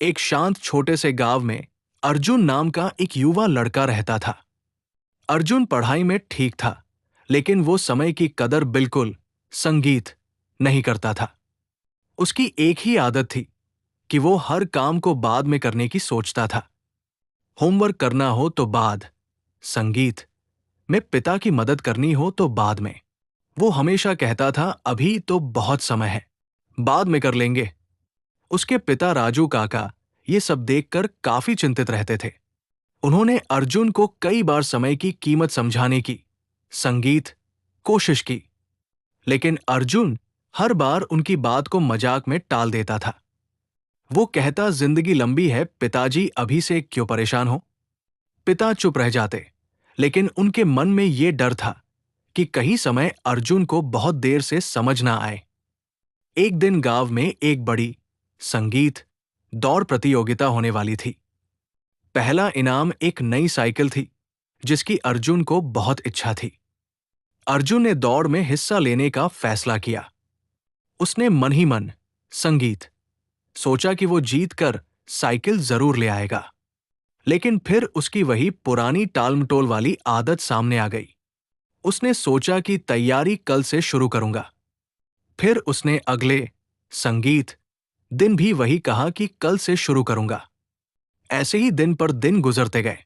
एक शांत छोटे से गांव में अर्जुन नाम का एक युवा लड़का रहता था। अर्जुन पढ़ाई में ठीक था, लेकिन वो समय की कदर बिल्कुल संगीत नहीं करता था। उसकी एक ही आदत थी कि वो हर काम को बाद में करने की सोचता था। होमवर्क करना हो तो बाद, संगीत में पिता की मदद करनी हो तो बाद में। वो हमेशा कहता था, अभी तो बहुत समय है, बाद में कर लेंगे। उसके पिता राजू काका ये सब देखकर काफी चिंतित रहते थे। उन्होंने अर्जुन को कई बार समय की कीमत समझाने की संगीत कोशिश की, लेकिन अर्जुन हर बार उनकी बात को मजाक में टाल देता था। वो कहता, जिंदगी लंबी है पिताजी, अभी से क्यों परेशान हो। पिता चुप रह जाते, लेकिन उनके मन में ये डर था कि कहीं समय अर्जुन को बहुत देर से समझ ना आए। एक दिन गांव में एक बड़ी संगीत दौड़ प्रतियोगिता होने वाली थी। पहला इनाम एक नई साइकिल थी, जिसकी अर्जुन को बहुत इच्छा थी। अर्जुन ने दौड़ में हिस्सा लेने का फैसला किया। उसने मन ही मन संगीत सोचा कि वो जीत कर साइकिल जरूर ले आएगा। लेकिन फिर उसकी वही पुरानी टालमटोल वाली आदत सामने आ गई। उसने सोचा कि तैयारी कल से शुरू करूंगा। फिर उसने अगले संगीत दिन भी वही कहा कि कल से शुरू करूंगा। ऐसे ही दिन पर दिन गुजरते गए।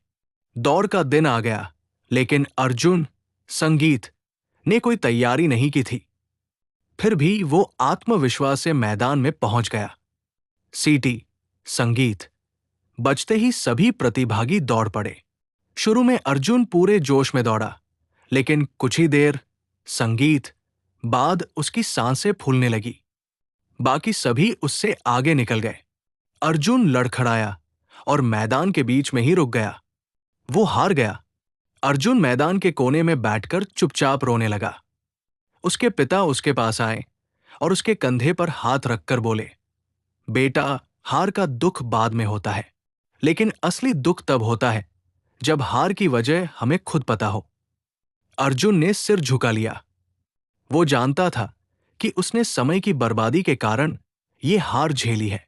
दौड़ का दिन आ गया, लेकिन अर्जुन संगीत ने कोई तैयारी नहीं की थी। फिर भी वो आत्मविश्वास से मैदान में पहुंच गया। सीटी संगीत बजते ही सभी प्रतिभागी दौड़ पड़े। शुरू में अर्जुन पूरे जोश में दौड़ा, लेकिन कुछ ही देर संगीत बाद उसकी सांसें फूलने लगी। बाकी सभी उससे आगे निकल गए। अर्जुन लड़खड़ाया और मैदान के बीच में ही रुक गया। वो हार गया। अर्जुन मैदान के कोने में बैठकर चुपचाप रोने लगा। उसके पिता उसके पास आए और उसके कंधे पर हाथ रखकर बोले, बेटा, हार का दुख बाद में होता है, लेकिन असली दुख तब होता है जब हार की वजह हमें खुद पता हो। अर्जुन ने सिर झुका लिया। वो जानता था कि उसने समय की बर्बादी के कारण ये हार झेली है,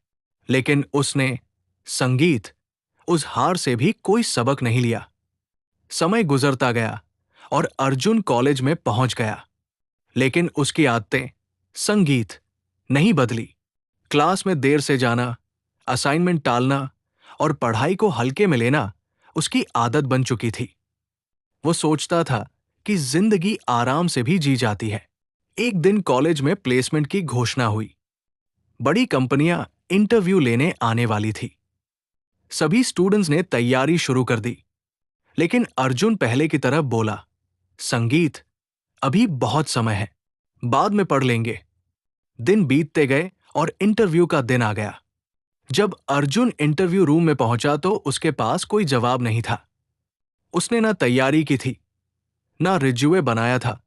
लेकिन उसने संगीत उस हार से भी कोई सबक नहीं लिया। समय गुजरता गया और अर्जुन कॉलेज में पहुंच गया, लेकिन उसकी आदतें संगीत नहीं बदली। क्लास में देर से जाना, असाइनमेंट टालना और पढ़ाई को हल्के में लेना उसकी आदत बन चुकी थी। वो सोचता था कि जिंदगी आराम से भी जी जाती है। एक दिन कॉलेज में प्लेसमेंट की घोषणा हुई। बड़ी कंपनियां इंटरव्यू लेने आने वाली थी। सभी स्टूडेंट्स ने तैयारी शुरू कर दी, लेकिन अर्जुन पहले की तरह बोला, संगीत, अभी बहुत समय है, बाद में पढ़ लेंगे। दिन बीतते गए और इंटरव्यू का दिन आ गया। जब अर्जुन इंटरव्यू रूम में पहुंचा तो उसके पास कोई जवाब नहीं था। उसने ना तैयारी की थी, ना रिज्यूमे बनाया था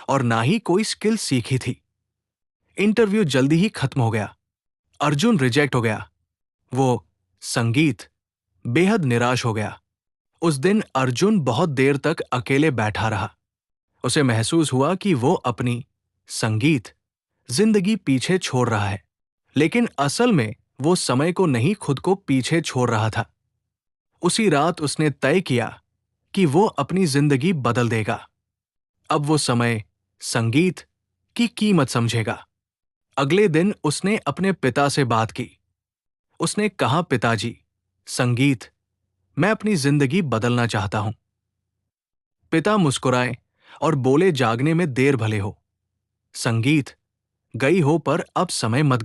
और ना ही कोई स्किल सीखी थी। इंटरव्यू जल्दी ही खत्म हो गया। अर्जुन रिजेक्ट हो गया। वो संगीत बेहद निराश हो गया। उस दिन अर्जुन बहुत देर तक अकेले बैठा रहा। उसे महसूस हुआ कि वो अपनी संगीत जिंदगी पीछे छोड़ रहा है, लेकिन असल में वो समय को नहीं, खुद को पीछे छोड़ रहा था। उसी रात उसने तय किया कि वो अपनी जिंदगी बदल देगा। अब वो समय संगीत की कीमत समझेगा। अगले दिन उसने अपने पिता से बात की। उसने कहा, पिताजी, संगीत, मैं अपनी जिंदगी बदलना चाहता हूं। पिता मुस्कुराए और बोले, जागने में देर भले हो, संगीत, गई हो पर अब समय मत